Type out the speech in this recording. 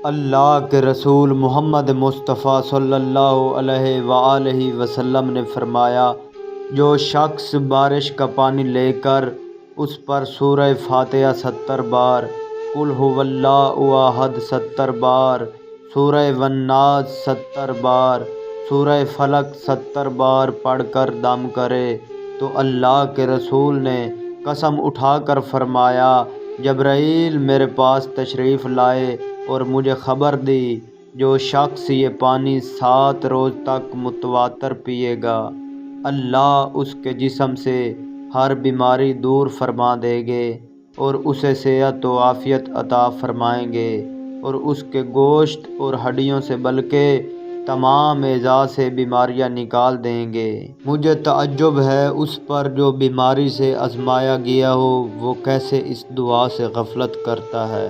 اللہ کے رسول محمد مصطفیٰ صلی اللہ علیہ وآلہ وسلم نے فرمایا، جو شخص بارش کا پانی لے کر اس پر سورہ فاتحہ 70 بار، قل ھو اللہ احد 70 بار، سورہ والناس 70 بار، سورہ فلق 70 بار پڑھ کر دم کرے تو اللہ کے رسول نے قسم اٹھا کر فرمایا، جبرائیل میرے پاس تشریف لائے اور مجھے خبر دی، جو شخص یہ پانی 7 روز تک متواتر پیے گا، اللہ اس کے جسم سے ہر بیماری دور فرما دے گے اور اسے صحت و عافیت عطا فرمائیں گے، اور اس کے گوشت اور ہڈیوں سے بلکہ تمام اعضاء سے بیماریاں نکال دیں گے۔ مجھے تعجب ہے اس پر جو بیماری سے آزمایا گیا ہو، وہ کیسے اس دعا سے غفلت کرتا ہے۔